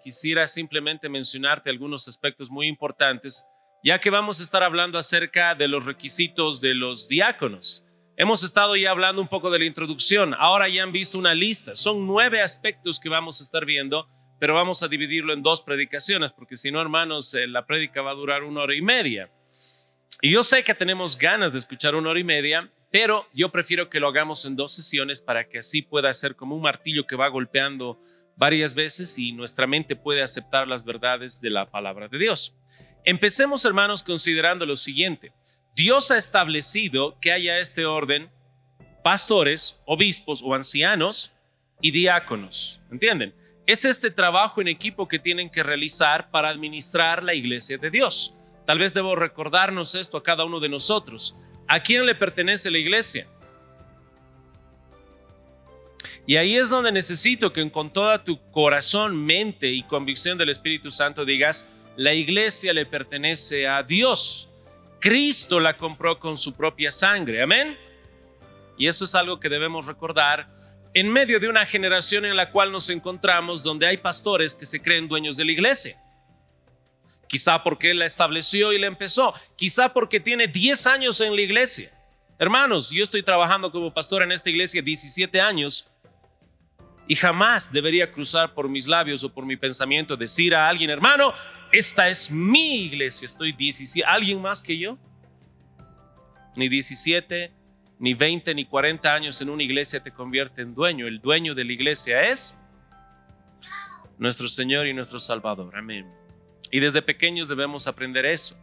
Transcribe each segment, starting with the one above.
quisiera simplemente mencionarte algunos aspectos muy importantes, ya que vamos a estar hablando acerca de los requisitos de los diáconos. Hemos estado ya hablando un poco de la introducción, ahora ya han visto una lista, son 9 aspectos que vamos a estar viendo, pero vamos a dividirlo en 2 predicaciones, porque si no, hermanos, la prédica va a durar 1 hora y media. Y yo sé que tenemos ganas de escuchar 1 hora y media, pero yo prefiero que lo hagamos en 2 sesiones para que así pueda ser como un martillo que va golpeando varias veces y nuestra mente puede aceptar las verdades de la palabra de Dios. Empecemos, hermanos, considerando lo siguiente. Dios ha establecido que haya este orden: pastores, obispos o ancianos y diáconos. ¿Entienden? Es este trabajo en equipo que tienen que realizar para administrar la iglesia de Dios. Tal vez debo recordarnos esto a cada uno de nosotros. ¿A quién le pertenece la iglesia? Y ahí es donde necesito que con toda tu corazón, mente y convicción del Espíritu Santo digas: la iglesia le pertenece a Dios. Cristo la compró con su propia sangre. Amén. Y eso es algo que debemos recordar en medio de una generación en la cual nos encontramos, donde hay pastores que se creen dueños de la iglesia. Quizá porque él la estableció y la empezó. Quizá porque tiene 10 años en la iglesia. Hermanos, yo estoy trabajando como pastor en esta iglesia 17 años y jamás debería cruzar por mis labios o por mi pensamiento decir a alguien: hermano, esta es mi iglesia. Estoy 17, ¿alguien más que yo? Ni 17, ni 20, ni 40 años en una iglesia te convierte en dueño. El dueño de la iglesia es nuestro Señor y nuestro Salvador. Amén. Y desde pequeños debemos aprender eso,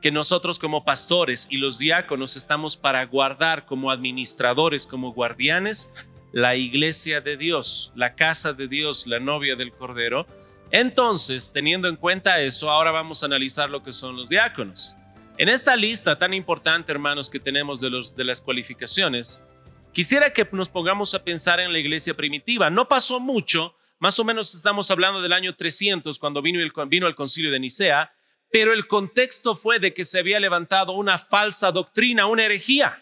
que nosotros como pastores y los diáconos estamos para guardar como administradores, como guardianes, la iglesia de Dios, la casa de Dios, la novia del Cordero. Entonces, teniendo en cuenta eso, ahora vamos a analizar lo que son los diáconos. En esta lista tan importante, hermanos, que tenemos de las cualificaciones, quisiera que nos pongamos a pensar en la iglesia primitiva. No pasó mucho, más o menos estamos hablando del año 300, cuando vino el concilio de Nicea, pero el contexto fue de que se había levantado una falsa doctrina, una herejía.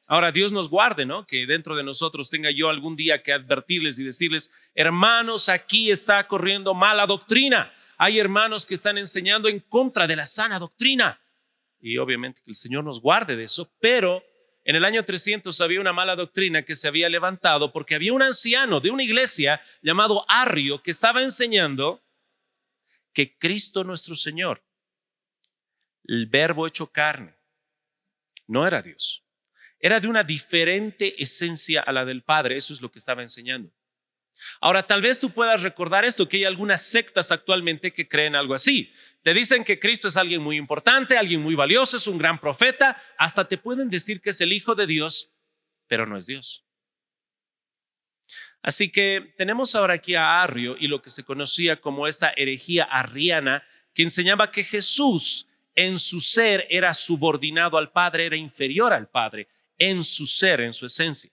Ahora, Dios nos guarde, ¿no? Que dentro de nosotros tenga yo algún día que advertirles y decirles: hermanos, aquí está corriendo mala doctrina. Hay hermanos que están enseñando en contra de la sana doctrina. Y obviamente que el Señor nos guarde de eso, pero en el año 300 había una mala doctrina que se había levantado porque había un anciano de una iglesia llamado Arrio que estaba enseñando que Cristo nuestro Señor, el verbo hecho carne, no era Dios. Era de una diferente esencia a la del Padre. Eso es lo que estaba enseñando. Ahora, tal vez tú puedas recordar esto, que hay algunas sectas actualmente que creen algo así. Te dicen que Cristo es alguien muy importante, alguien muy valioso, es un gran profeta. Hasta te pueden decir que es el Hijo de Dios, pero no es Dios. Así que tenemos ahora aquí a Arrio y lo que se conocía como esta herejía arriana, que enseñaba que Jesús en su ser era subordinado al Padre, era inferior al Padre. En su ser, en su esencia.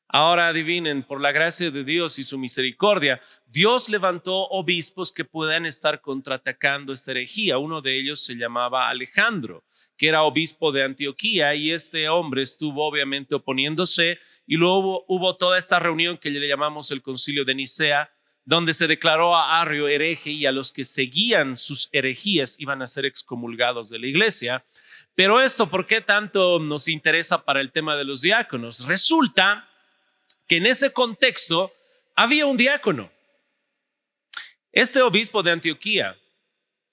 Ahora adivinen, por la gracia de Dios y su misericordia, Dios levantó obispos que puedan estar contraatacando esta herejía. Uno de ellos se llamaba Alejandro, que era obispo de Antioquía, y este hombre estuvo obviamente oponiéndose, y luego hubo toda esta reunión que le llamamos el Concilio de Nicea, donde se declaró a Arrio hereje, y a los que seguían sus herejías iban a ser excomulgados de la iglesia. Pero esto, ¿por qué tanto nos interesa para el tema de los diáconos? Resulta que en ese contexto había un diácono. Este obispo de Antioquía,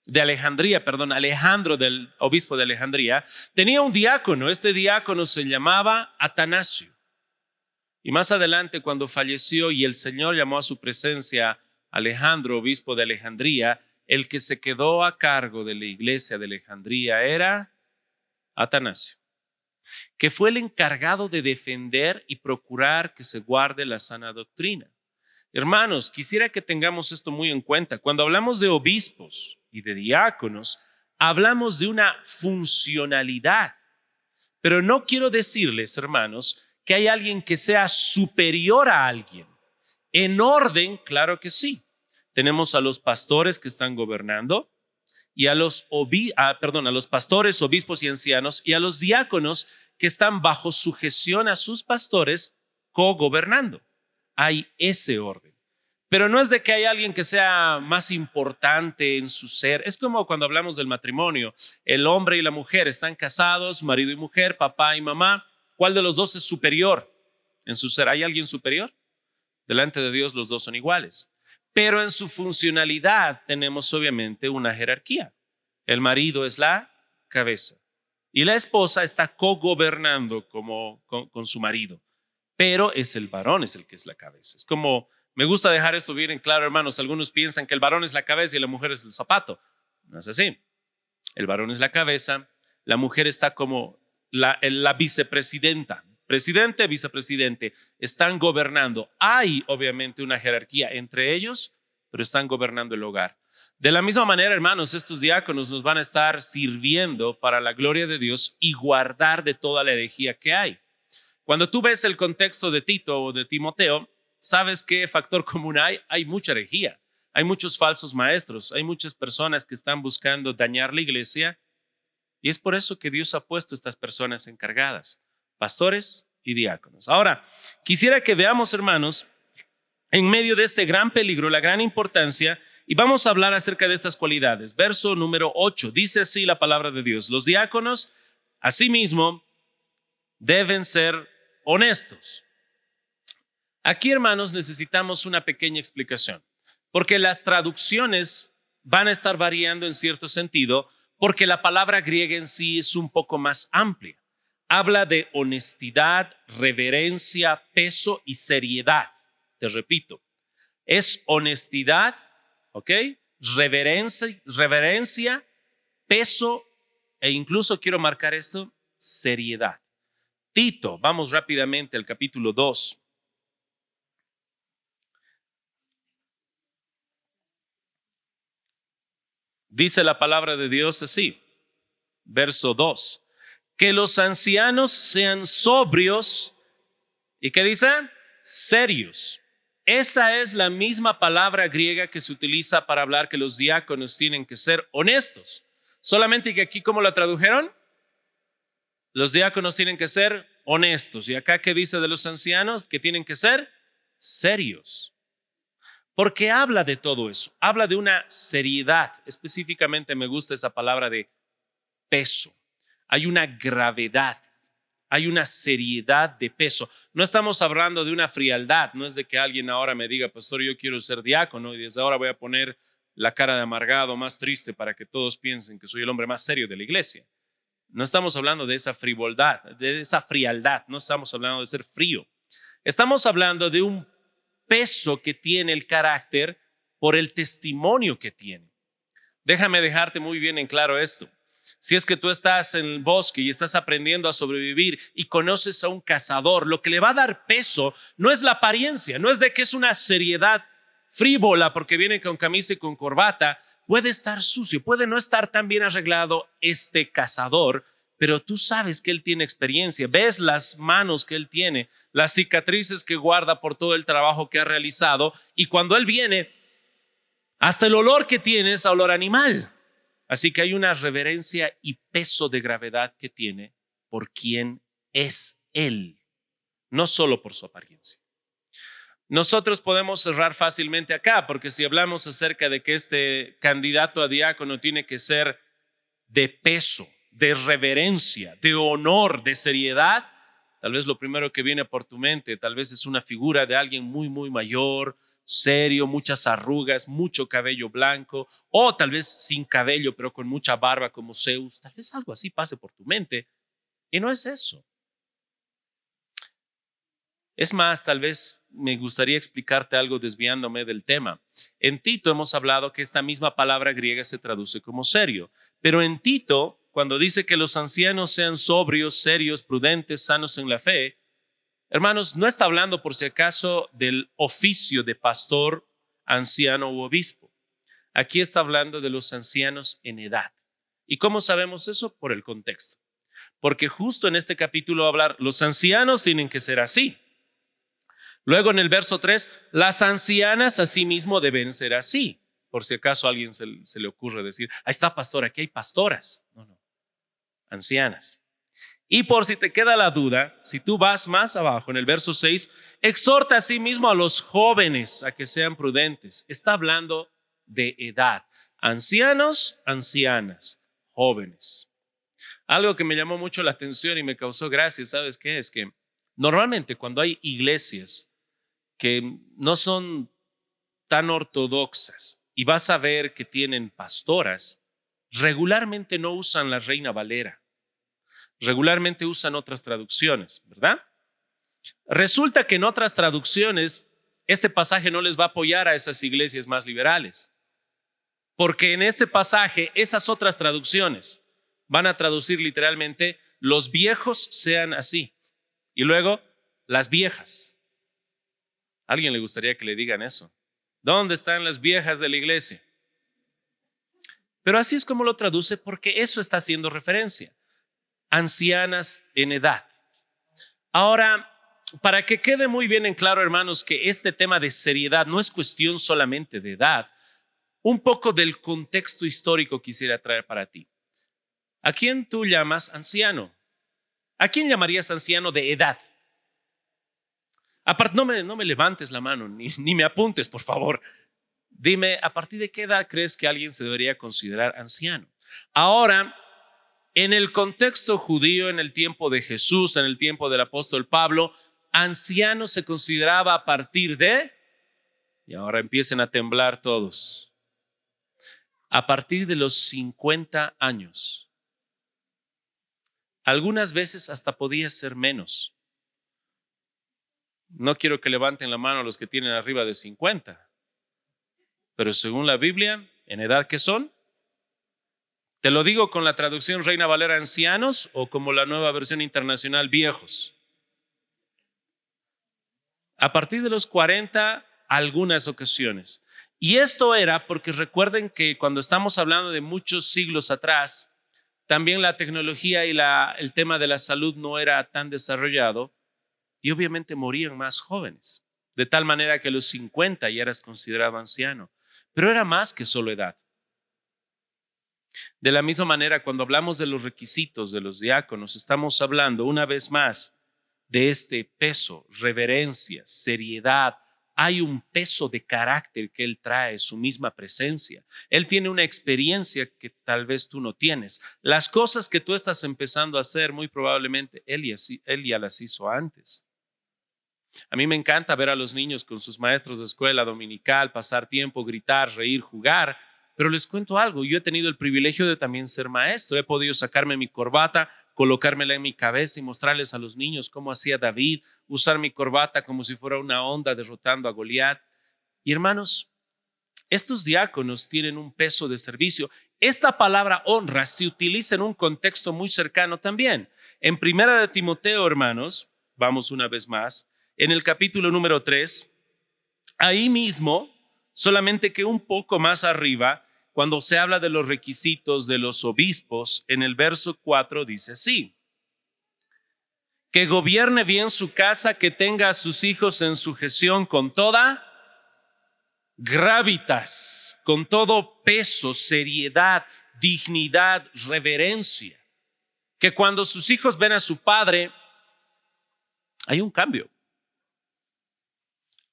Alejandro, del obispo de Alejandría, tenía un diácono. Este diácono se llamaba Atanasio. Y más adelante, cuando falleció y el Señor llamó a su presencia Alejandro, obispo de Alejandría, el que se quedó a cargo de la iglesia de Alejandría era Atanasio, que fue el encargado de defender y procurar que se guarde la sana doctrina. Hermanos, quisiera que tengamos esto muy en cuenta. Cuando hablamos de obispos y de diáconos, hablamos de una funcionalidad. Pero no quiero decirles, hermanos, que hay alguien que sea superior a alguien. En orden, claro que sí. Tenemos a los pastores que están gobernando, y a los pastores, obispos y ancianos, y a los diáconos que están bajo sujeción a sus pastores, cogobernando. Hay ese orden. Pero no es de que hay alguien que sea más importante en su ser. Es como cuando hablamos del matrimonio. El hombre y la mujer están casados, marido y mujer, papá y mamá. ¿Cuál de los dos es superior en su ser? ¿Hay alguien superior? Delante de Dios los dos son iguales. Pero en su funcionalidad tenemos obviamente una jerarquía. El marido es la cabeza y la esposa está cogobernando con su marido. Pero es el varón es el que es la cabeza. Es como, me gusta dejar esto bien en claro, hermanos. Algunos piensan que el varón es la cabeza y la mujer es el zapato. No es así. El varón es la cabeza, la mujer está como la vicepresidenta. Presidente, vicepresidente, están gobernando. Hay obviamente una jerarquía entre ellos, pero están gobernando el hogar. De la misma manera, hermanos, estos diáconos nos van a estar sirviendo para la gloria de Dios y guardar de toda la herejía que hay. Cuando tú ves el contexto de Tito o de Timoteo, ¿sabes qué factor común hay? Hay mucha herejía, hay muchos falsos maestros, hay muchas personas que están buscando dañar la iglesia y es por eso que Dios ha puesto estas personas encargadas, pastores y diáconos. Ahora, quisiera que veamos, hermanos, en medio de este gran peligro, la gran importancia, y vamos a hablar acerca de estas cualidades. Verso número 8, dice así la palabra de Dios: los diáconos, asimismo, deben ser honestos. Aquí, hermanos, necesitamos una pequeña explicación, porque las traducciones van a estar variando en cierto sentido, porque la palabra griega en sí es un poco más amplia. Habla de honestidad, reverencia, peso y seriedad. Te repito, es honestidad, ¿ok? Reverencia, peso e incluso quiero marcar esto, seriedad. Tito, vamos rápidamente al capítulo 2. Dice la palabra de Dios así, verso 2, que los ancianos sean sobrios, ¿y qué dice? Serios. Esa es la misma palabra griega que se utiliza para hablar que los diáconos tienen que ser honestos. Solamente que aquí, ¿cómo la tradujeron? Los diáconos tienen que ser honestos. ¿Y acá qué dice de los ancianos? Que tienen que ser serios. Porque habla de todo eso. Habla de una seriedad. Específicamente me gusta esa palabra de peso. Hay una gravedad. Hay una seriedad de peso. No estamos hablando de una frialdad. No es de que alguien ahora me diga, pastor, yo quiero ser diácono y desde ahora voy a poner la cara de amargado, más triste, para que todos piensen que soy el hombre más serio de la iglesia. No estamos hablando de esa frialdad, no estamos hablando de ser frío. Estamos hablando de un peso que tiene el carácter por el testimonio que tiene. Déjame dejarte muy bien en claro esto. Si es que tú estás en el bosque y estás aprendiendo a sobrevivir y conoces a un cazador, lo que le va a dar peso no es la apariencia, no es de que es una seriedad frívola porque viene con camisa y con corbata. Puede estar sucio, puede no estar tan bien arreglado este cazador, pero tú sabes que él tiene experiencia, ves las manos que él tiene, las cicatrices que guarda por todo el trabajo que ha realizado, y cuando él viene, hasta el olor que tiene es olor animal. Así que hay una reverencia y peso de gravedad que tiene por quien es él, no solo por su apariencia. Nosotros podemos cerrar fácilmente acá, porque si hablamos acerca de que este candidato a diácono tiene que ser de peso, de reverencia, de honor, de seriedad, tal vez lo primero que viene por tu mente, tal vez es una figura de alguien muy, muy mayor, serio, muchas arrugas, mucho cabello blanco, o tal vez sin cabello, pero con mucha barba como Zeus. Tal vez algo así pase por tu mente, y no es eso. Es más, tal vez me gustaría explicarte algo desviándome del tema. En Tito hemos hablado que esta misma palabra griega se traduce como serio, pero en Tito, cuando dice que los ancianos sean sobrios, serios, prudentes, sanos en la fe, hermanos, no está hablando por si acaso del oficio de pastor, anciano u obispo. Aquí está hablando de los ancianos en edad. ¿Y cómo sabemos eso? Por el contexto. Porque justo en este capítulo va a hablar, los ancianos tienen que ser así. Luego en el verso 3, las ancianas asimismo deben ser así. Por si acaso a alguien se le ocurre decir, ahí está pastor, aquí hay pastoras. No, ancianas. Y por si te queda la duda, si tú vas más abajo en el verso 6, exhorta a sí mismo a los jóvenes a que sean prudentes. Está hablando de edad. Ancianos, ancianas, jóvenes. Algo que me llamó mucho la atención y me causó gracia, ¿sabes qué? Es que normalmente cuando hay iglesias que no son tan ortodoxas y vas a ver que tienen pastoras, regularmente no usan la Reina Valera. Regularmente usan otras traducciones, ¿verdad? Resulta que en otras traducciones este pasaje no les va a apoyar a esas iglesias más liberales, porque en este pasaje esas otras traducciones van a traducir literalmente los viejos sean así y luego las viejas. ¿A alguien le gustaría que le digan eso? ¿Dónde están las viejas de la iglesia? Pero así es como lo traduce porque eso está haciendo referencia. Ancianas en edad. Ahora, para que quede muy bien en claro, hermanos, que este tema de seriedad no es cuestión solamente de edad, un poco del contexto histórico quisiera traer para ti. ¿A quién tú llamas anciano? ¿A quién llamarías anciano de edad? Aparte, no me levantes la mano, ni me apuntes, por favor. Dime, ¿a partir de qué edad crees que alguien se debería considerar anciano? Ahora, en el contexto judío, en el tiempo de Jesús, en el tiempo del apóstol Pablo, anciano se consideraba a partir de, y ahora empiecen a temblar todos, a partir de los 50 años. Algunas veces hasta podía ser menos. No quiero que levanten la mano los que tienen arriba de 50, pero según la Biblia, ¿en edad qué son? Te lo digo con la traducción Reina Valera, ancianos, o como la nueva versión internacional, viejos. A partir de los 40, algunas ocasiones. Y esto era porque recuerden que cuando estamos hablando de muchos siglos atrás, también la tecnología y el tema de la salud no era tan desarrollado y obviamente morían más jóvenes, de tal manera que a los 50 ya eras considerado anciano, pero era más que solo edad. De la misma manera, cuando hablamos de los requisitos de los diáconos, estamos hablando una vez más de este peso, reverencia, seriedad. Hay un peso de carácter que él trae, su misma presencia. Él tiene una experiencia que tal vez tú no tienes. Las cosas que tú estás empezando a hacer, muy probablemente él ya las hizo antes. A mí me encanta ver a los niños con sus maestros de escuela dominical, pasar tiempo, gritar, reír, jugar. Pero les cuento algo, yo he tenido el privilegio de también ser maestro. He podido sacarme mi corbata, colocármela en mi cabeza y mostrarles a los niños cómo hacía David, usar mi corbata como si fuera una onda derrotando a Goliat. Y hermanos, estos diáconos tienen un peso de servicio. Esta palabra honra se utiliza en un contexto muy cercano también. En Primera de Timoteo, hermanos, vamos una vez más, en el capítulo número 3, ahí mismo, solamente que un poco más arriba, cuando se habla de los requisitos de los obispos, en el verso 4 dice así: que gobierne bien su casa, que tenga a sus hijos en sujeción con toda gravitas, con todo peso, seriedad, dignidad, reverencia. Que cuando sus hijos ven a su padre, hay un cambio.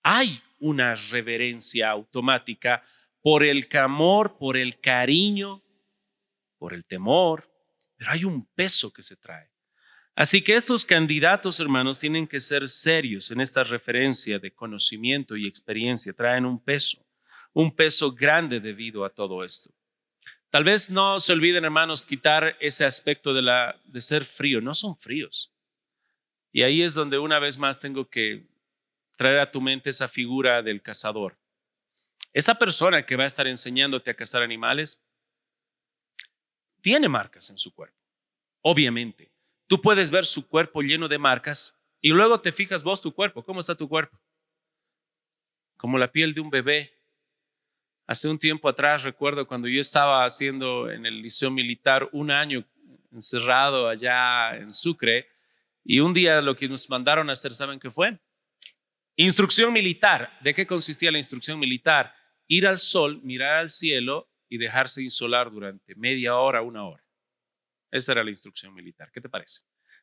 Hay una reverencia automática por el amor, por el cariño, por el temor, pero hay un peso que se trae. Así que estos candidatos, hermanos, tienen que ser serios en esta referencia de conocimiento y experiencia. Traen un peso grande debido a todo esto. Tal vez no se olviden, hermanos, quitar ese aspecto de ser frío. No son fríos. Y ahí es donde una vez más tengo que traer a tu mente esa figura del cazador. Esa persona que va a estar enseñándote a cazar animales tiene marcas en su cuerpo, obviamente. Tú puedes ver su cuerpo lleno de marcas y luego te fijas vos tu cuerpo. ¿Cómo está tu cuerpo? Como la piel de un bebé. Hace un tiempo atrás recuerdo cuando yo estaba haciendo en el liceo militar un año encerrado allá en Sucre y un día lo que nos mandaron a hacer, ¿saben qué fue? Instrucción militar. ¿De qué consistía la instrucción militar? Ir al sol, mirar al cielo y dejarse insolar durante media hora, una hora. Esa era la instrucción militar. ¿Qué te parece?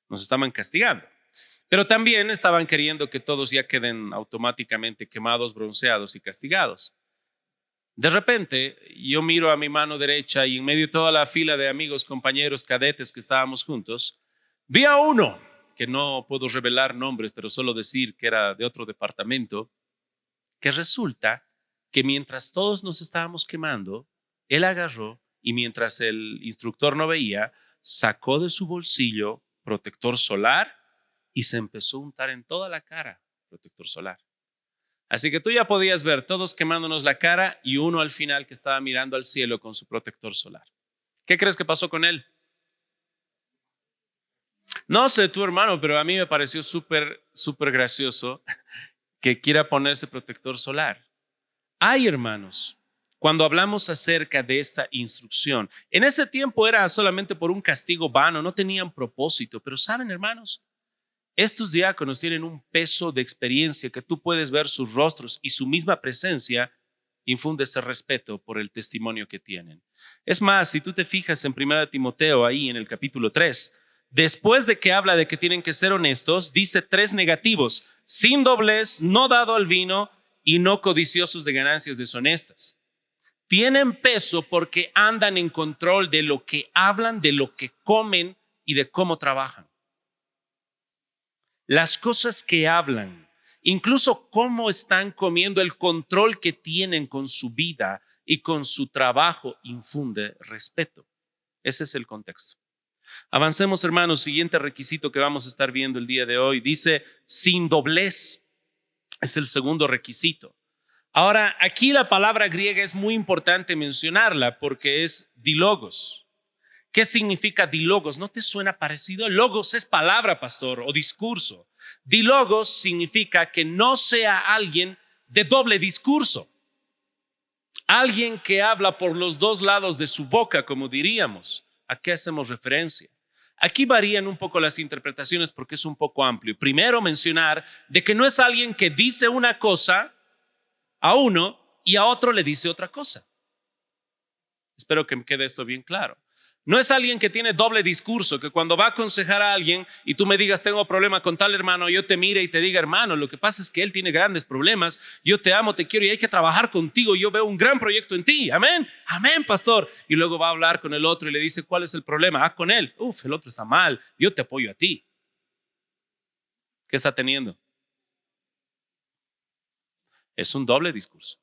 nos estaban castigando. Pero también estaban queriendo que todos ya queden automáticamente quemados, bronceados y castigados. De repente, yo miro a mi mano derecha y en medio de toda la fila de amigos, compañeros, cadetes que estábamos juntos, vi a uno, que no puedo revelar nombres, pero solo decir que era de otro departamento, que resulta que mientras todos nos estábamos quemando, él agarró y mientras el instructor no veía, sacó de su bolsillo protector solar y se empezó a untar en toda la cara protector solar. Así que tú ya podías ver todos quemándonos la cara y uno al final que estaba mirando al cielo con su protector solar. ¿Qué crees que pasó con él? No sé tu hermano, pero a mí me pareció súper gracioso que quiera ponerse protector solar. Ay, hermanos, cuando hablamos acerca de esta instrucción, en ese tiempo era solamente por un castigo vano, no tenían propósito, pero saben, hermanos, estos diáconos tienen un peso de experiencia que tú puedes ver sus rostros y su misma presencia infunde ese respeto por el testimonio que tienen. Es más, si tú te fijas en 1 Timoteo, ahí en el capítulo 3, después de que habla de que tienen que ser honestos, dice 3 negativos: sin doblez, no dado al vino y no codiciosos de ganancias deshonestas. Tienen peso porque andan en control de lo que hablan, de lo que comen y de cómo trabajan. Las cosas que hablan, incluso cómo están comiendo, el control que tienen con su vida y con su trabajo infunde respeto. Ese es el contexto. Avancemos, hermanos. Siguiente requisito que vamos a estar viendo el día de hoy. Dice sin doblez. Es el segundo requisito. Ahora, aquí la palabra griega es muy importante mencionarla porque es dilogos. ¿Qué significa dilogos? ¿No te suena parecido? Logos es palabra, pastor, o discurso. Dilogos significa que no sea alguien de doble discurso. Alguien que habla por los dos lados de su boca, como diríamos. ¿A qué hacemos referencia? Aquí varían un poco las interpretaciones porque es un poco amplio. Primero, mencionar de que no es alguien que dice una cosa a uno y a otro le dice otra cosa. Espero que me quede esto bien claro. No es alguien que tiene doble discurso, que cuando va a aconsejar a alguien y tú me digas tengo problema con tal hermano, yo te mire y te diga hermano, lo que pasa es que él tiene grandes problemas, yo te amo, te quiero y hay que trabajar contigo, yo veo un gran proyecto en ti, amén, amén pastor. Y luego va a hablar con el otro y le dice ¿cuál es el problema? Ah, con él, el otro está mal, yo te apoyo a ti. ¿Qué está teniendo? Es un doble discurso.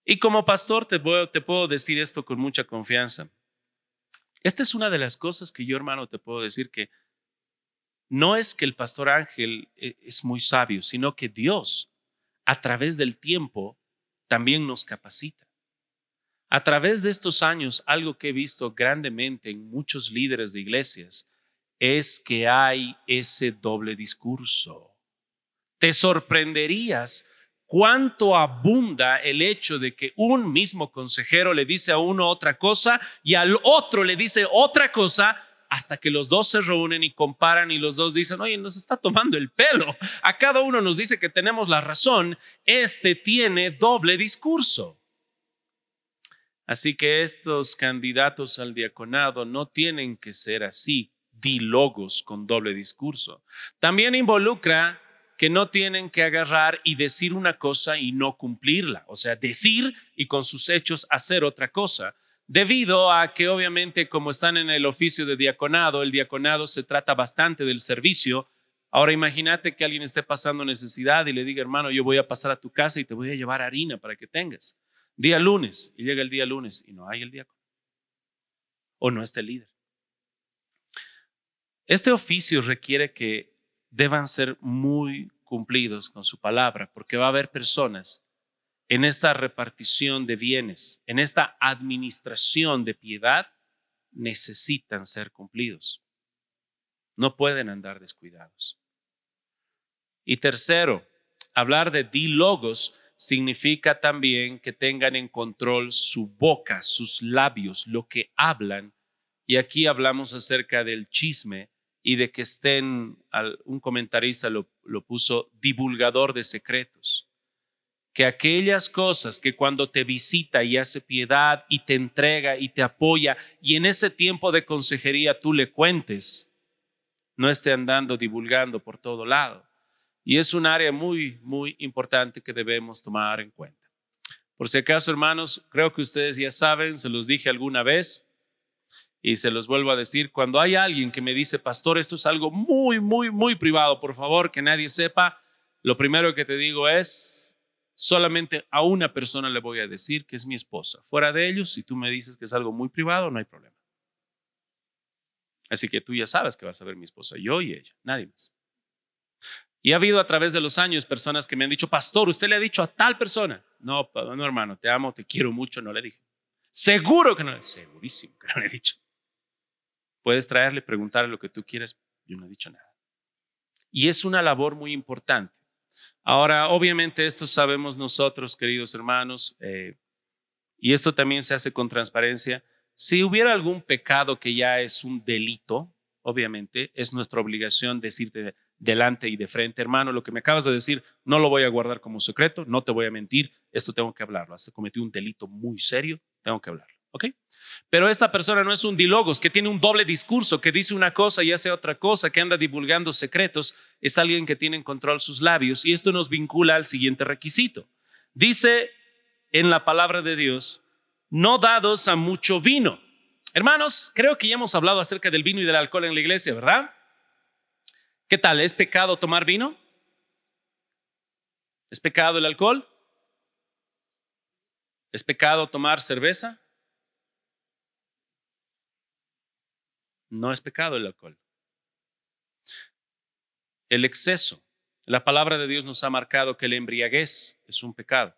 Y como pastor te puedo decir esto con mucha confianza. Esta es una de las cosas que yo, hermano, te puedo decir que no es que el pastor Ángel es muy sabio, sino que Dios, a través del tiempo, también nos capacita. A través de estos años, algo que he visto grandemente en muchos líderes de iglesias es que hay ese doble discurso. Te sorprenderías cuánto abunda el hecho de que un mismo consejero le dice a uno otra cosa y al otro le dice otra cosa hasta que los dos se reúnen y comparan y los dos dicen, oye, nos está tomando el pelo. A cada uno nos dice que tenemos la razón. Este tiene doble discurso. Así que estos candidatos al diaconado no tienen que ser así, dilogos con doble discurso. También involucra que no tienen que agarrar y decir una cosa y no cumplirla, o sea, decir y con sus hechos hacer otra cosa, debido a que obviamente como están en el oficio de diaconado, el diaconado se trata bastante del servicio. Ahora imagínate que alguien esté pasando necesidad y le diga, hermano, yo voy a pasar a tu casa y te voy a llevar harina para que tengas. Día lunes, y llega el día lunes y no hay el diácono, o no está el líder. Este oficio requiere que deban ser muy cumplidos con su palabra, porque va a haber personas en esta repartición de bienes, en esta administración de piedad, necesitan ser cumplidos. No pueden andar descuidados. Y tercero, hablar de dilogos significa también que tengan en control su boca, sus labios, lo que hablan. Y aquí hablamos acerca del chisme y de que estén, un comentarista lo puso, divulgador de secretos. Que aquellas cosas que cuando te visita y hace piedad y te entrega y te apoya y en ese tiempo de consejería tú le cuentes, no esté andando divulgando por todo lado. Y es un área muy, muy importante que debemos tomar en cuenta. Por si acaso, hermanos, creo que ustedes ya saben, se los dije alguna vez y se los vuelvo a decir, cuando hay alguien que me dice, pastor, esto es algo muy, muy, muy privado, por favor, que nadie sepa, lo primero que te digo es, solamente a una persona le voy a decir que es mi esposa. Fuera de ellos, si tú me dices que es algo muy privado, no hay problema. Así que tú ya sabes que vas a ver mi esposa, yo y ella, nadie más. Y ha habido a través de los años personas que me han dicho, pastor, usted le ha dicho a tal persona. No, no, hermano, te amo, te quiero mucho, no le dije. Seguro que no, segurísimo que no le he dicho. Puedes traerle, preguntarle lo que tú quieras, yo no he dicho nada. Y es una labor muy importante. Ahora, obviamente esto sabemos nosotros, queridos hermanos, y esto también se hace con transparencia. Si hubiera algún pecado que ya es un delito, obviamente es nuestra obligación decirte delante y de frente, hermano, lo que me acabas de decir no lo voy a guardar como secreto, no te voy a mentir, esto tengo que hablarlo. Has cometido un delito muy serio, tengo que hablarlo, ¿ok? Pero esta persona no es un dilogos, que tiene un doble discurso, que dice una cosa y hace otra cosa, que anda divulgando secretos. Es alguien que tiene en control sus labios, y esto nos vincula al siguiente requisito. Dice en la palabra de Dios, no dados a mucho vino. Hermanos, creo que ya hemos hablado acerca del vino y del alcohol en la iglesia, ¿verdad? ¿Qué tal? ¿Es pecado tomar vino? ¿Es pecado el alcohol? ¿Es pecado tomar cerveza? No es pecado el alcohol. El exceso. La palabra de Dios nos ha marcado que la embriaguez es un pecado.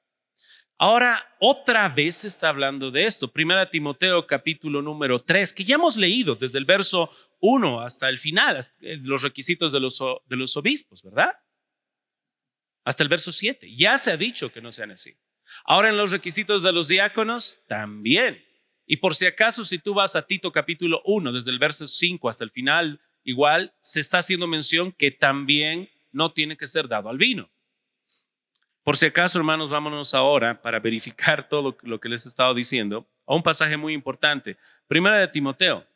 Ahora, otra vez se está hablando de esto. Primera Timoteo capítulo número 3, que ya hemos leído desde el verso 1 hasta el final, hasta los requisitos de los obispos, ¿verdad? Hasta el verso 7. Ya se ha dicho que no sean así. Ahora en los requisitos de los diáconos también. Y por si acaso, si tú vas a Tito capítulo 1, desde el verso 5 hasta el final, igual se está haciendo mención que también no tiene que ser dado al vino. Por si acaso, hermanos, vámonos ahora para verificar todo lo que les he estado diciendo a un pasaje muy importante. Primera de Timoteo,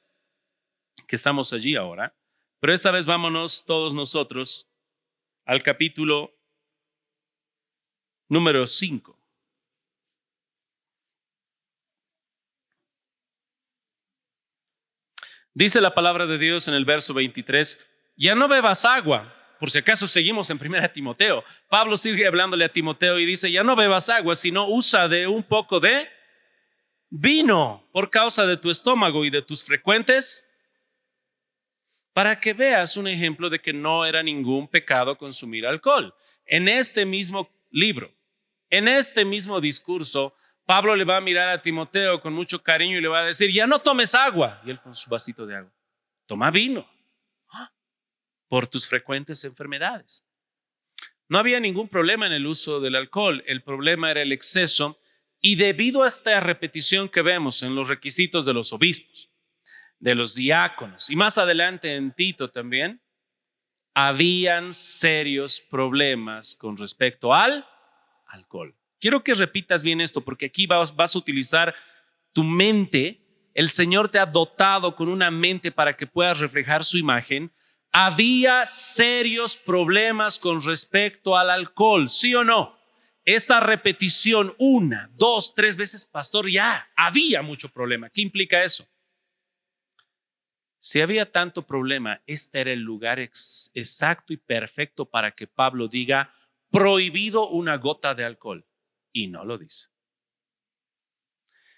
que estamos allí ahora, pero esta vez vámonos todos nosotros al capítulo número 5. Dice la palabra de Dios en el verso 23, ya no bebas agua. Por si acaso seguimos en 1 Timoteo. Pablo sigue hablándole a Timoteo y dice, ya no bebas agua, sino usa de un poco de vino por causa de tu estómago y de tus frecuentes, para que veas un ejemplo de que no era ningún pecado consumir alcohol. En este mismo libro, en este mismo discurso, Pablo le va a mirar a Timoteo con mucho cariño y le va a decir, ya no tomes agua. Y él con su vasito de agua, toma vino por tus frecuentes enfermedades. No había ningún problema en el uso del alcohol, el problema era el exceso, y debido a esta repetición que vemos en los requisitos de los obispos, de los diáconos, y más adelante en Tito también, habían serios problemas con respecto al alcohol. Quiero que repitas bien esto, porque aquí vas a utilizar tu mente. El Señor te ha dotado con una mente para que puedas reflejar su imagen. Había serios problemas con respecto al alcohol, ¿sí o no? Esta repetición 1, 2, 3 veces, pastor, ya había mucho problema. ¿Qué implica eso? Si había tanto problema, este era el lugar exacto y perfecto para que Pablo diga, prohibido una gota de alcohol. Y no lo dice.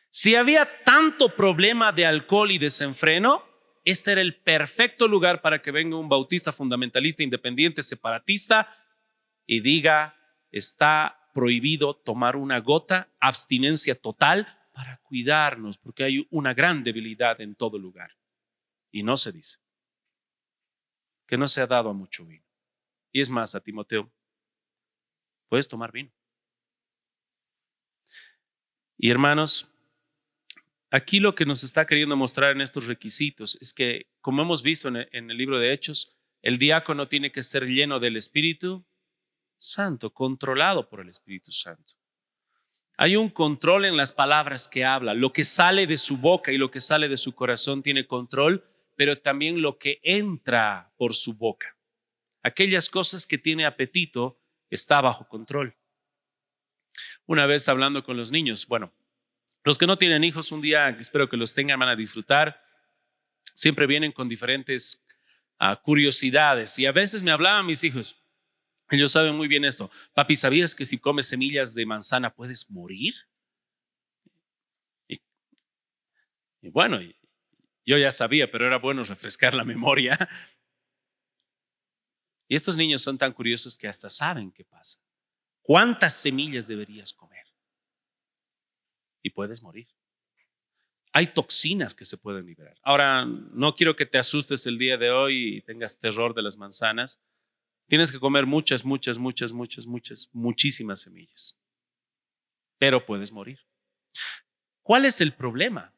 Si había tanto problema de alcohol y desenfreno, este era el perfecto lugar para que venga un bautista fundamentalista, independiente, separatista y diga, está prohibido tomar una gota, abstinencia total para cuidarnos, porque hay una gran debilidad en todo lugar. Y no se dice que no se ha dado a mucho vino. Y es más, a Timoteo, puedes tomar vino. Y hermanos, aquí lo que nos está queriendo mostrar en estos requisitos es que, como hemos visto en el libro de Hechos, el diácono tiene que ser lleno del Espíritu Santo, controlado por el Espíritu Santo. Hay un control en las palabras que habla. Lo que sale de su boca y lo que sale de su corazón tiene control, pero también lo que entra por su boca. Aquellas cosas que tiene apetito está bajo control. Una vez hablando con los niños, bueno, los que no tienen hijos, un día espero que los tengan, van a disfrutar. Siempre vienen con diferentes curiosidades y a veces me hablaban mis hijos. Ellos saben muy bien esto. Papi, ¿sabías que si comes semillas de manzana puedes morir? Y bueno, yo ya sabía, pero era bueno refrescar la memoria. Y estos niños son tan curiosos que hasta saben qué pasa. ¿Cuántas semillas deberías comer? Y puedes morir. Hay toxinas que se pueden liberar. Ahora, no quiero que te asustes el día de hoy y tengas terror de las manzanas. Tienes que comer muchísimas semillas. Pero puedes morir. ¿Cuál es el problema?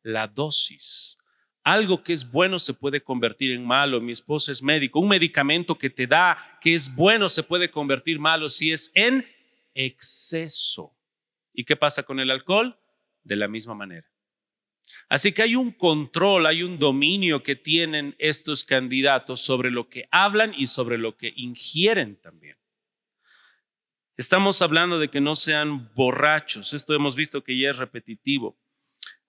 La dosis. Algo que es bueno se puede convertir en malo. Mi esposo es médico. Un medicamento que te da que es bueno se puede convertir malo si es en exceso. ¿Y qué pasa con el alcohol? De la misma manera. Así que hay un control, hay un dominio que tienen estos candidatos sobre lo que hablan y sobre lo que ingieren también. Estamos hablando de que no sean borrachos. Esto hemos visto que ya es repetitivo.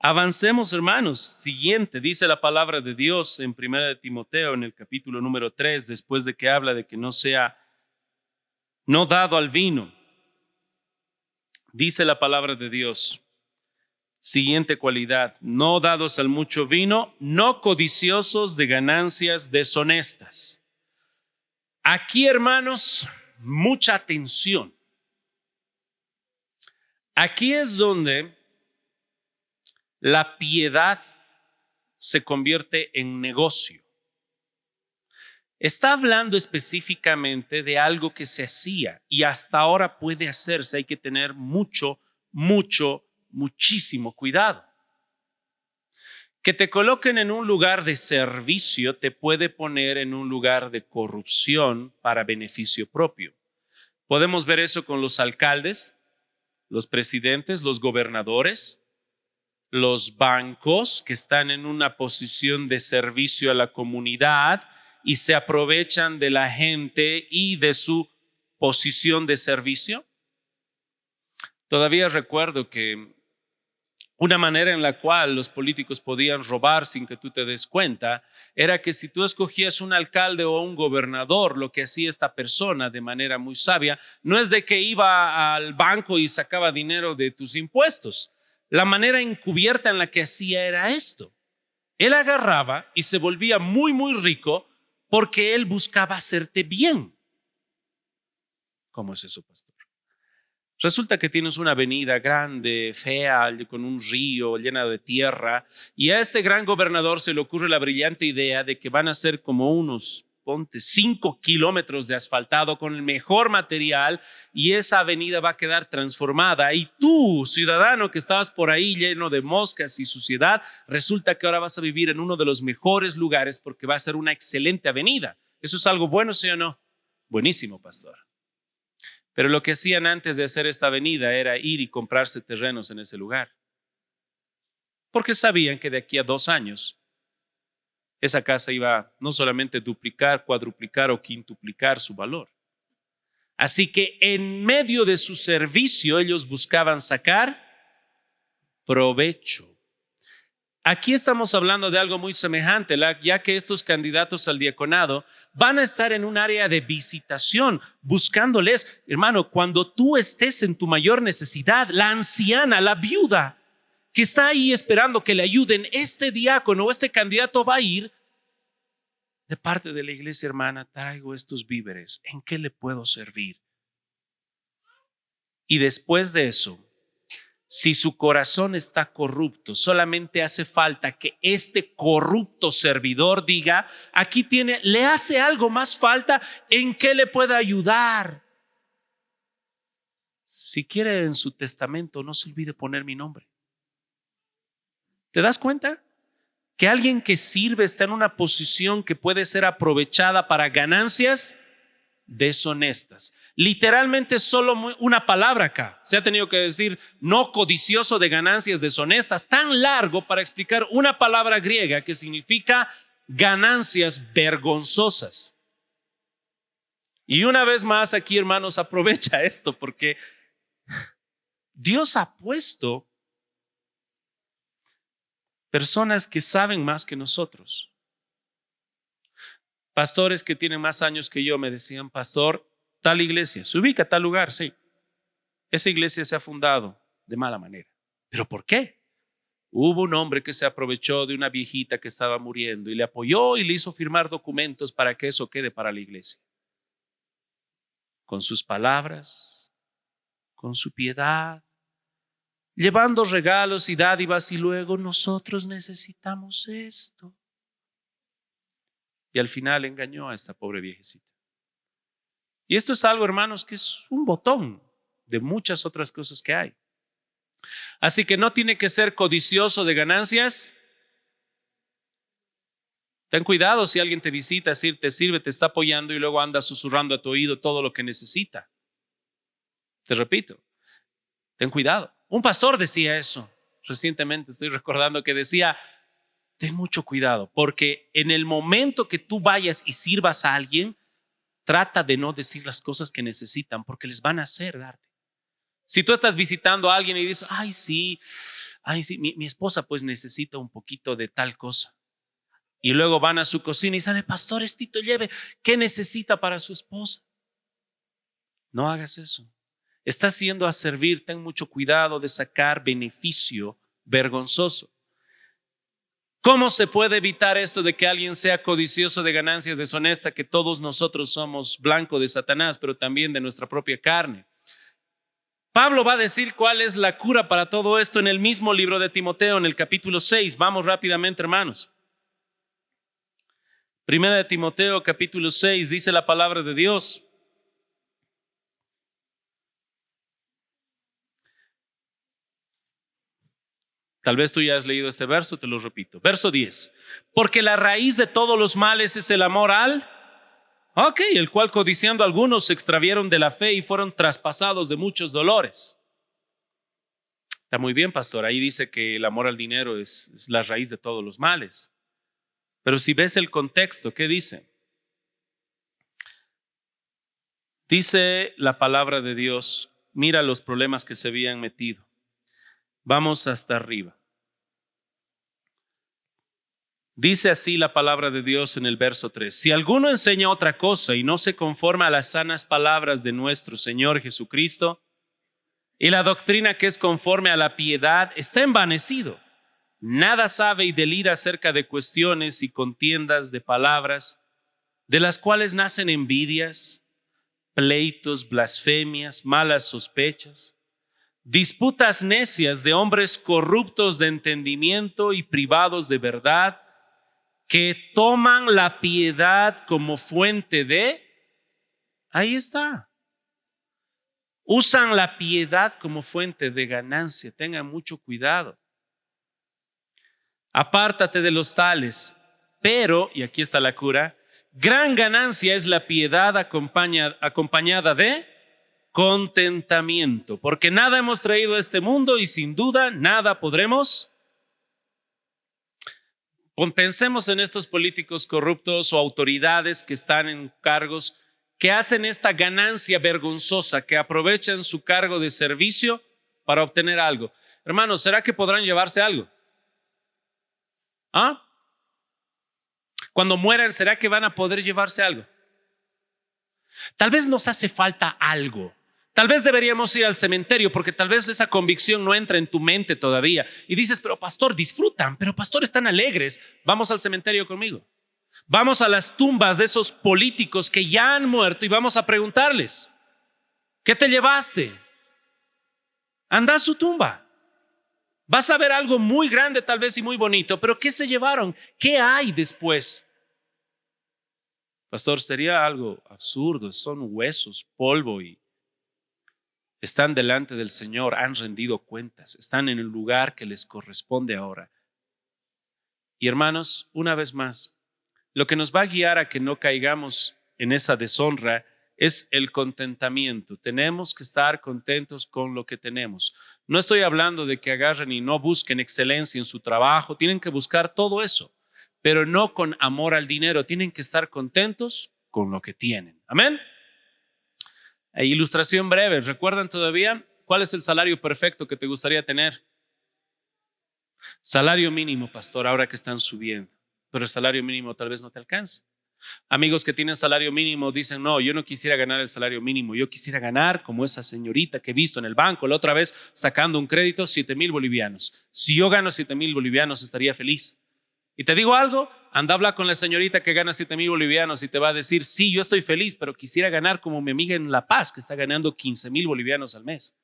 Avancemos, hermanos. Siguiente, dice la palabra de Dios en 1 Timoteo, en el capítulo número 3, después de que habla de que no dado al vino. Dice la palabra de Dios, siguiente cualidad: no dados al mucho vino, no codiciosos de ganancias deshonestas. Aquí, hermanos, mucha atención. Aquí es donde la piedad se convierte en negocio. Está hablando específicamente de algo que se hacía y hasta ahora puede hacerse. Hay que tener muchísimo cuidado. Que te coloquen en un lugar de servicio te puede poner en un lugar de corrupción para beneficio propio. Podemos ver eso con los alcaldes, los presidentes, los gobernadores, los bancos que están en una posición de servicio a la comunidad y se aprovechan de la gente y de su posición de servicio. Todavía recuerdo que una manera en la cual los políticos podían robar sin que tú te des cuenta era que si tú escogías un alcalde o un gobernador, lo que hacía esta persona de manera muy sabia no es de que iba al banco y sacaba dinero de tus impuestos. La manera encubierta en la que hacía era esto. Él agarraba y se volvía muy rico porque él buscaba hacerte bien. ¿Cómo es eso, pastor? Resulta que tienes una avenida grande, fea, con un río llena de tierra, y a este gran gobernador se le ocurre la brillante idea de que van a hacer como unos, 5 kilómetros de asfaltado con el mejor material, y esa avenida va a quedar transformada. Y tú, ciudadano que estabas por ahí lleno de moscas y suciedad, resulta que ahora vas a vivir en uno de los mejores lugares porque va a ser una excelente avenida. ¿Eso es algo bueno, sí o no? Buenísimo, pastor. Pero lo que hacían antes de hacer esta avenida era ir y comprarse terrenos en ese lugar. Porque sabían que de aquí a 2 años esa casa iba no solamente duplicar, cuadruplicar o quintuplicar su valor. Así que en medio de su servicio ellos buscaban sacar provecho. Aquí estamos hablando de algo muy semejante, ya que estos candidatos al diaconado van a estar en un área de visitación, buscándoles. Hermano, cuando tú estés en tu mayor necesidad, la anciana, la viuda, que está ahí esperando que le ayuden, este diácono o este candidato va a ir de parte de la iglesia. Hermana, traigo estos víveres, ¿en qué le puedo servir? Y después de eso, si su corazón está corrupto, solamente hace falta que este corrupto servidor diga, aquí tiene, le hace algo más falta, ¿en qué le puede ayudar? Si quiere, en su testamento no se olvide poner mi nombre. ¿Te das cuenta? Que alguien que sirve está en una posición que puede ser aprovechada para ganancias deshonestas. Literalmente solo una palabra acá. Se ha tenido que decir no codicioso de ganancias deshonestas, tan largo para explicar una palabra griega que significa ganancias vergonzosas. Y una vez más aquí, hermanos, aprovecha esto porque Dios ha puesto personas que saben más que nosotros. Pastores que tienen más años que yo me decían: pastor, tal iglesia se ubica a tal lugar, sí. Esa iglesia se ha fundado de mala manera. ¿Pero por qué? Hubo un hombre que se aprovechó de una viejita que estaba muriendo y le apoyó y le hizo firmar documentos para que eso quede para la iglesia. Con sus palabras, con su piedad, llevando regalos y dádivas, y luego nosotros necesitamos esto. Y al final engañó a esta pobre viejecita. Y esto es algo, hermanos, que es un botón de muchas otras cosas que hay. Así que no tiene que ser codicioso de ganancias. Ten cuidado si alguien te visita, te sirve, te está apoyando y luego anda susurrando a tu oído todo lo que necesita. Te repito, ten cuidado. Un pastor decía eso. Recientemente estoy recordando que decía: ten mucho cuidado, porque en el momento que tú vayas y sirvas a alguien, trata de no decir las cosas que necesitan, porque les van a hacer darte. Si tú estás visitando a alguien y dices: ay sí, mi esposa pues necesita un poquito de tal cosa. Y luego van a su cocina y sale: pastor, Estito, lleve, ¿qué necesita para su esposa? No hagas eso. Estás yendo a servir, ten mucho cuidado de sacar beneficio vergonzoso. ¿Cómo se puede evitar esto de que alguien sea codicioso de ganancias deshonesta? Que todos nosotros somos blanco de Satanás, pero también de nuestra propia carne. Pablo va a decir cuál es la cura para todo esto en el mismo libro de Timoteo, en el capítulo 6. Vamos rápidamente, hermanos. Primera de Timoteo, capítulo 6, dice la palabra de Dios: tal vez tú ya has leído este verso, te lo repito. Verso 10. Porque la raíz de todos los males es el amor al... el cual codiciando algunos se extraviaron de la fe y fueron traspasados de muchos dolores. Está muy bien, pastor. Ahí dice que el amor al dinero es la raíz de todos los males. Pero si ves el contexto, ¿qué dice? Dice la palabra de Dios, mira los problemas que se habían metido. Vamos hasta arriba. Dice así la palabra de Dios en el verso 3. Si alguno enseña otra cosa y no se conforma a las sanas palabras de nuestro Señor Jesucristo y la doctrina que es conforme a la piedad, está envanecido. Nada sabe y delira acerca de cuestiones y contiendas de palabras, de las cuales nacen envidias, pleitos, blasfemias, malas sospechas, disputas necias de hombres corruptos de entendimiento y privados de verdad, que toman la piedad como fuente de... Ahí está. Usan la piedad como fuente de ganancia. Tengan mucho cuidado. Apártate de los tales. Pero, y aquí está la cura, gran ganancia es la piedad acompañada de contentamiento, porque nada hemos traído a este mundo y sin duda nada podremos. Pensemos en estos políticos corruptos o autoridades que están en cargos que hacen esta ganancia vergonzosa, que aprovechan su cargo de servicio para obtener algo. Hermanos, ¿será que podrán llevarse algo? ¿Ah? Cuando mueran, ¿será que van a poder llevarse algo? Tal vez nos hace falta algo. Tal vez deberíamos ir al cementerio porque tal vez esa convicción no entra en tu mente todavía. Y dices: pero pastor, disfrutan, pero pastor, están alegres. Vamos al cementerio conmigo. Vamos a las tumbas de esos políticos que ya han muerto y vamos a preguntarles: ¿qué te llevaste? Anda a su tumba. Vas a ver algo muy grande tal vez y muy bonito, pero ¿qué se llevaron? ¿Qué hay después? Pastor, sería algo absurdo. Son huesos, polvo y están delante del Señor, han rendido cuentas, están en el lugar que les corresponde ahora. Y hermanos, una vez más, lo que nos va a guiar a que no caigamos en esa deshonra es el contentamiento. Tenemos que estar contentos con lo que tenemos. No estoy hablando de que agarren y no busquen excelencia en su trabajo, tienen que buscar todo eso. pero no con amor al dinero. Tienen que estar contentos con lo que tienen. Amén. Ilustración breve. ¿Recuerdan todavía cuál es el salario perfecto que te gustaría tener? Salario mínimo, pastor, ahora que están subiendo. Pero el salario mínimo tal vez no te alcance. Amigos que tienen salario mínimo dicen, no, yo no quisiera ganar el salario mínimo, yo quisiera ganar como esa señorita que he visto en el banco la otra vez sacando un crédito, 7,000 bolivianos. Si yo gano 7,000 bolivianos estaría feliz. Y te digo algo, anda a hablar con la señorita que gana 7,000 bolivianos y te va a decir, sí, yo estoy feliz, pero quisiera ganar como mi amiga en La Paz que está ganando 15,000 bolivianos al mes.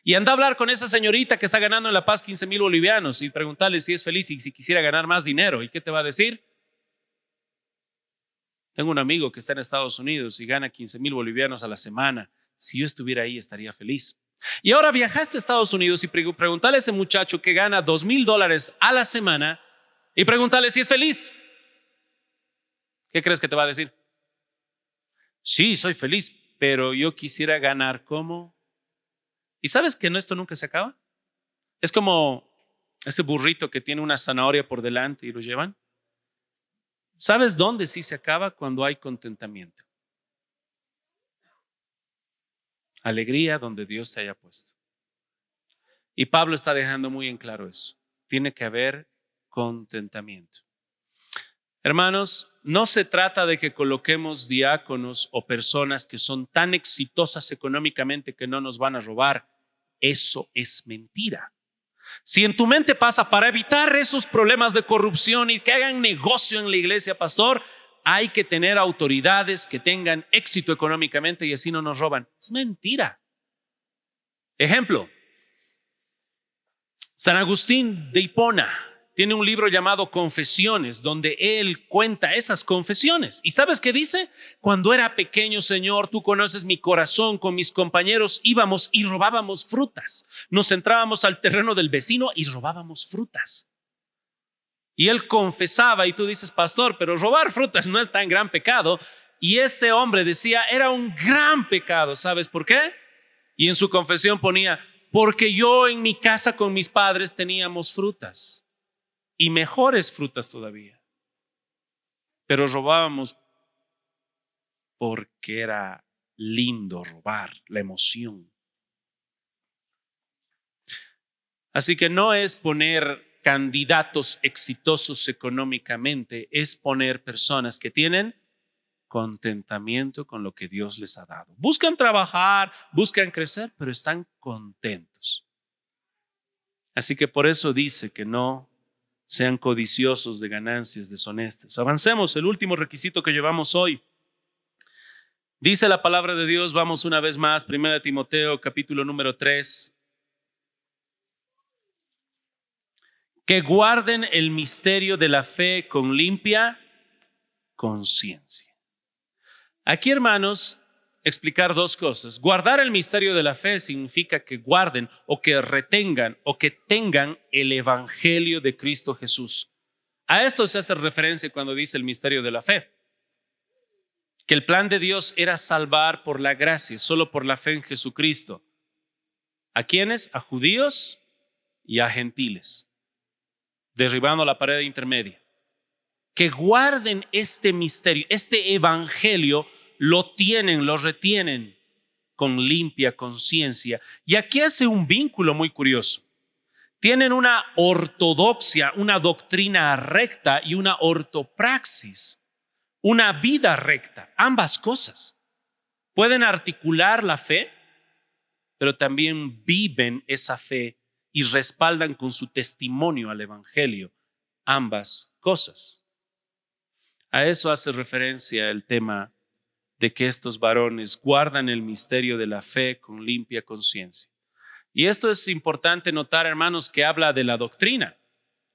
Y anda a hablar con esa señorita que está ganando en La Paz 15,000 bolivianos y preguntarle si es feliz y si quisiera ganar más dinero. ¿Y qué te va a decir? Tengo un amigo que está en Estados Unidos y gana 15,000 bolivianos a la semana. Si yo estuviera ahí estaría feliz. Y ahora viajaste a Estados Unidos y preguntarle a ese muchacho que gana $2,000 a la semana y preguntarle si es feliz. ¿Qué crees que te va a decir? Sí, soy feliz, pero yo quisiera ganar como... ¿Y sabes que esto nunca se acaba? Es como ese burrito que tiene una zanahoria por delante y lo llevan. ¿Sabes dónde sí se acaba? Cuando hay contentamiento. Alegría donde Dios te haya puesto. Y Pablo está dejando muy en claro eso. Tiene que haber contentamiento. Hermanos, no se trata de que coloquemos diáconos o personas que son tan exitosas económicamente que no nos van a robar. Eso es mentira. Si en tu mente pasa para evitar esos problemas de corrupción y que hagan negocio en la iglesia, pastor, hay que tener autoridades que tengan éxito económicamente y así no nos roban. Es mentira. Ejemplo, San Agustín de Hipona tiene un libro llamado Confesiones, donde él cuenta esas confesiones. ¿Y sabes qué dice? Cuando era pequeño, Señor, tú conoces mi corazón, con mis compañeros íbamos y robábamos frutas. Nos entrábamos al terreno del vecino y robábamos frutas. Y él confesaba, y tú dices, pastor, pero robar frutas no es tan gran pecado. Y este hombre decía, era un gran pecado. ¿Sabes por qué? Y en su confesión ponía, porque yo en mi casa con mis padres teníamos frutas. Y mejores frutas todavía. Pero robábamos porque era lindo robar, la emoción. Así que no es poner candidatos exitosos económicamente, es poner personas que tienen contentamiento con lo que Dios les ha dado. Buscan trabajar, buscan crecer, pero están contentos. Así que por eso dice que no sean codiciosos de ganancias deshonestas. Avancemos, el último requisito que llevamos hoy. Dice la palabra de Dios, vamos una vez más, 1 Timoteo capítulo número 3. Que guarden el misterio de la fe con limpia conciencia. Aquí, hermanos, explicar dos cosas. Guardar el misterio de la fe significa que guarden o que retengan o que tengan el evangelio de Cristo Jesús. A esto se hace referencia cuando dice el misterio de la fe. Que el plan de Dios era salvar por la gracia, solo por la fe en Jesucristo. ¿A quiénes? A judíos y a gentiles. Derribando la pared intermedia. Que guarden este misterio, este evangelio. Lo tienen, lo retienen con limpia conciencia. Y aquí hace un vínculo muy curioso. Tienen una ortodoxia, una doctrina recta y una ortopraxis, una vida recta, ambas cosas. Pueden articular la fe, pero también viven esa fe y respaldan con su testimonio al evangelio ambas cosas. A eso hace referencia el tema de que estos varones guardan el misterio de la fe con limpia conciencia. Y esto es importante notar, hermanos, que habla de la doctrina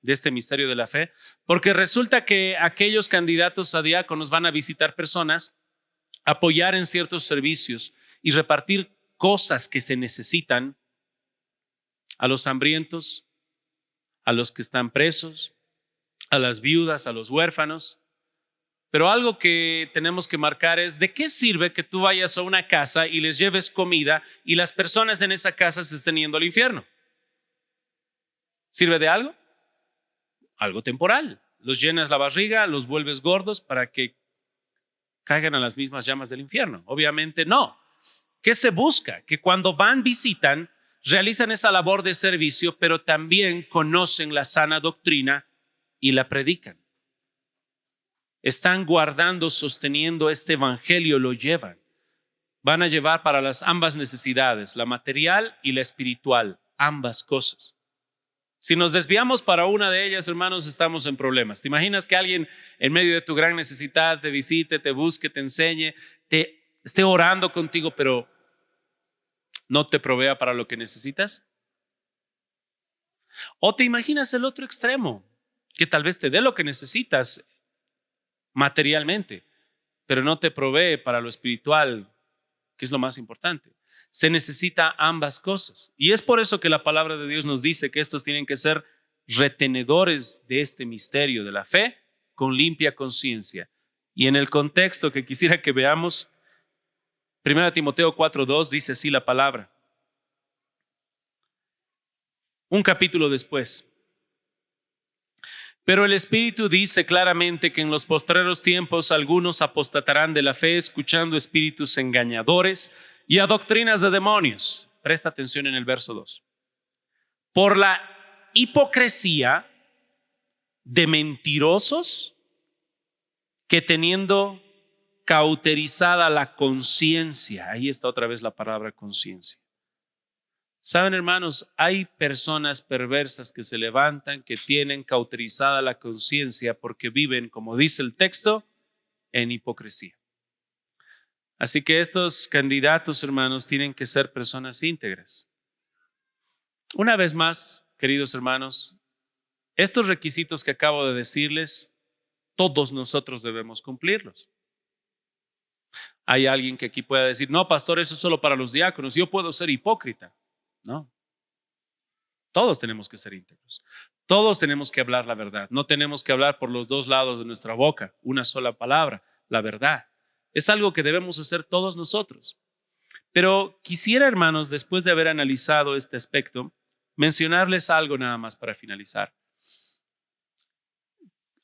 de este misterio de la fe, porque resulta que aquellos candidatos a diáconos van a visitar personas, apoyar en ciertos servicios y repartir cosas que se necesitan a los hambrientos, a los que están presos, a las viudas, a los huérfanos. Pero algo que tenemos que marcar es, ¿de qué sirve que tú vayas a una casa y les lleves comida y las personas en esa casa se estén yendo al infierno? ¿Sirve de algo? Algo temporal. los llenas la barriga, los vuelves gordos para que caigan a las mismas llamas del infierno. Obviamente no. ¿Qué se busca? Que cuando van, visitan, realizan esa labor de servicio, pero también conocen la sana doctrina y la predican. Están guardando, sosteniendo este evangelio, lo llevan. Van a llevar para las ambas necesidades, la material y la espiritual, ambas cosas. Si nos desviamos para una de ellas, hermanos, estamos en problemas. ¿Te imaginas que alguien en medio de tu gran necesidad te visite, te busque, te enseñe, te esté orando contigo, pero no te provea para lo que necesitas? O te imaginas el otro extremo, que tal vez te dé lo que necesitas materialmente, pero no te provee para lo espiritual, que es lo más importante. Se necesita ambas cosas. Y es por eso que la palabra de Dios nos dice que estos tienen que ser retenedores de este misterio de la fe con limpia conciencia. Y en el contexto que quisiera que veamos, 1 Timoteo 4:2 dice así la palabra. Un capítulo después. Pero el Espíritu dice claramente que en los postreros tiempos algunos apostatarán de la fe escuchando espíritus engañadores y a doctrinas de demonios. Presta atención en el verso 2. Por la hipocresía de mentirosos que teniendo cauterizada la conciencia, ahí está otra vez la palabra conciencia. Saben, hermanos, hay personas perversas que se levantan, que tienen cauterizada la conciencia porque viven, como dice el texto, en hipocresía. Así que estos candidatos, hermanos, tienen que ser personas íntegras. Una vez más, queridos hermanos, estos requisitos que acabo de decirles, todos nosotros debemos cumplirlos. Hay alguien que aquí pueda decir, no, pastor, eso es solo para los diáconos, yo puedo ser hipócrita. No. Todos tenemos que ser íntegros. Todos tenemos que hablar la verdad. No tenemos que hablar por los dos lados de nuestra boca, una sola palabra, la verdad. Es algo que debemos hacer todos nosotros. Pero quisiera, hermanos, después de haber analizado este aspecto, mencionarles algo nada más para finalizar.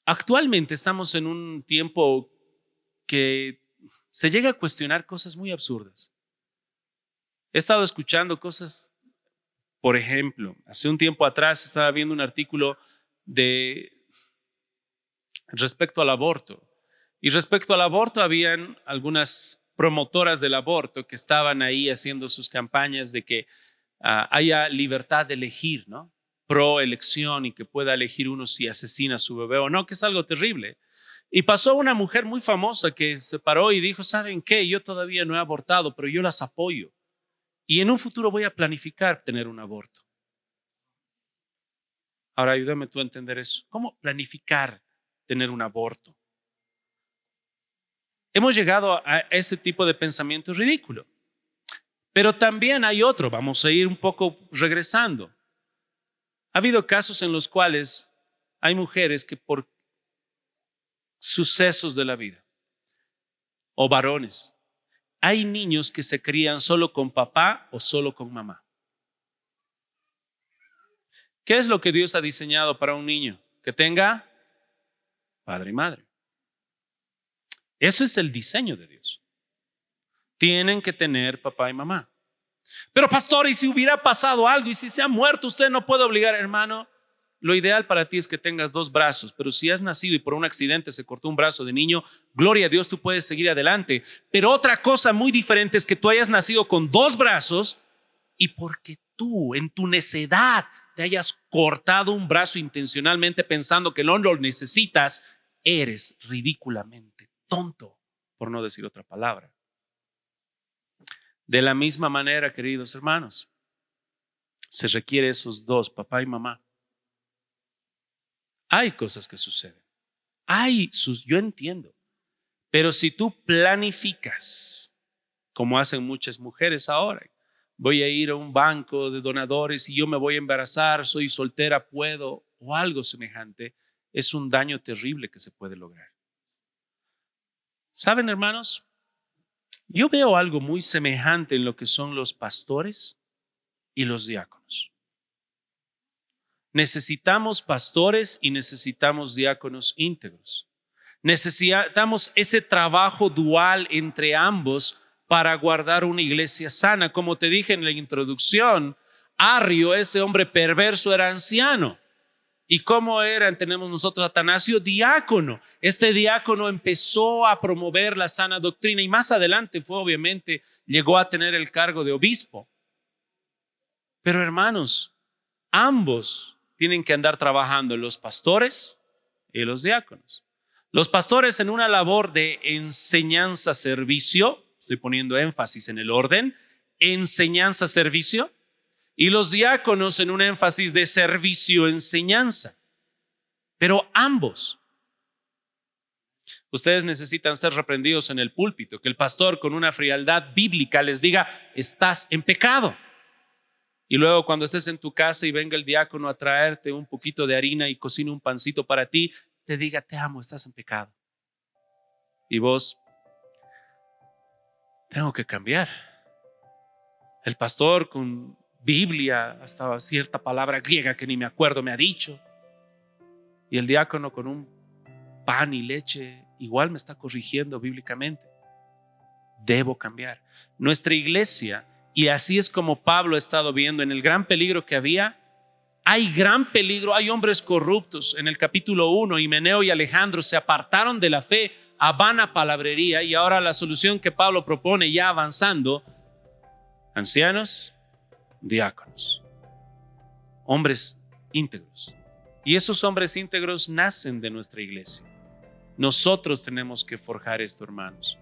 Actualmente estamos en un tiempo que se llega a cuestionar cosas muy absurdas. He estado escuchando cosas. Por ejemplo, hace un tiempo atrás estaba viendo un artículo respecto al aborto. Y respecto al aborto, habían algunas promotoras del aborto que estaban ahí haciendo sus campañas de que haya libertad de elegir, ¿no? Pro elección, y que pueda elegir uno si asesina a su bebé o no, que es algo terrible. Y pasó una mujer muy famosa que se paró y dijo, ¿saben qué? Yo todavía no he abortado, pero yo las apoyo. Y en un futuro voy a planificar tener un aborto. Ahora ayúdame tú a entender eso. ¿Cómo planificar tener un aborto? Hemos llegado a ese tipo de pensamiento ridículo. Pero también hay otro, vamos a ir un poco regresando. Ha habido casos en los cuales hay mujeres que por sucesos de la vida, o varones, hay niños que se crían solo con papá o solo con mamá. ¿Qué es lo que Dios ha diseñado para un niño? Que tenga padre y madre. Eso es el diseño de Dios. Tienen que tener papá y mamá. Pero pastor, ¿y si hubiera pasado algo? ¿Y si se ha muerto? Usted no puede obligar, hermano. Lo ideal para ti es que tengas dos brazos, pero si has nacido y por un accidente se cortó un brazo de niño, gloria a Dios, tú puedes seguir adelante. Pero otra cosa muy diferente es que tú hayas nacido con dos brazos y porque tú en tu necedad te hayas cortado un brazo intencionalmente pensando que no lo necesitas, eres ridículamente tonto, por no decir otra palabra. De la misma manera, queridos hermanos, se requiere esos dos, papá y mamá. Hay cosas que suceden. Yo entiendo. Pero si tú planificas, como hacen muchas mujeres ahora, voy a ir a un banco de donadores y yo me voy a embarazar, soy soltera, puedo, o algo semejante, es un daño terrible que se puede lograr. ¿Saben, hermanos? Yo veo algo muy semejante en lo que son los pastores y los diáconos. Necesitamos pastores y necesitamos diáconos íntegros. Necesitamos ese trabajo dual entre ambos para guardar una iglesia sana. Como te dije en la introducción, Arrio, ese hombre perverso, era anciano. ¿Y cómo era? Tenemos nosotros a Atanasio, diácono. Este diácono empezó a promover la sana doctrina y más adelante obviamente, llegó a tener el cargo de obispo. Pero hermanos, ambos tienen que andar trabajando, los pastores y los diáconos. Los pastores en una labor de enseñanza-servicio, estoy poniendo énfasis en el orden, enseñanza-servicio, y los diáconos en un énfasis de servicio-enseñanza. Pero ambos. Ustedes necesitan ser reprendidos en el púlpito, que el pastor con una frialdad bíblica les diga, estás en pecado. Y luego cuando estés en tu casa y venga el diácono a traerte un poquito de harina y cocine un pancito para ti, te diga, te amo, estás en pecado. Y vos, tengo que cambiar. El pastor con Biblia, hasta cierta palabra griega que ni me acuerdo me ha dicho. Y el diácono con un pan y leche, igual me está corrigiendo bíblicamente. Debo cambiar. Nuestra iglesia, y así es como Pablo ha estado viendo en el gran peligro que había. Hay gran peligro, hay hombres corruptos. En el capítulo 1, Himeneo y Alejandro se apartaron de la fe a vana palabrería, y ahora la solución que Pablo propone ya avanzando, ancianos, diáconos, hombres íntegros. Y esos hombres íntegros nacen de nuestra iglesia. Nosotros tenemos que forjar esto, hermanos,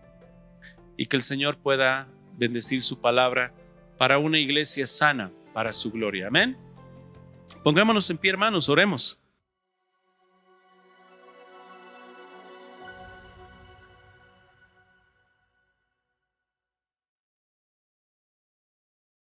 y que el Señor pueda bendecir su palabra para una iglesia sana, para su gloria. Amén. Pongámonos en pie, hermanos, oremos.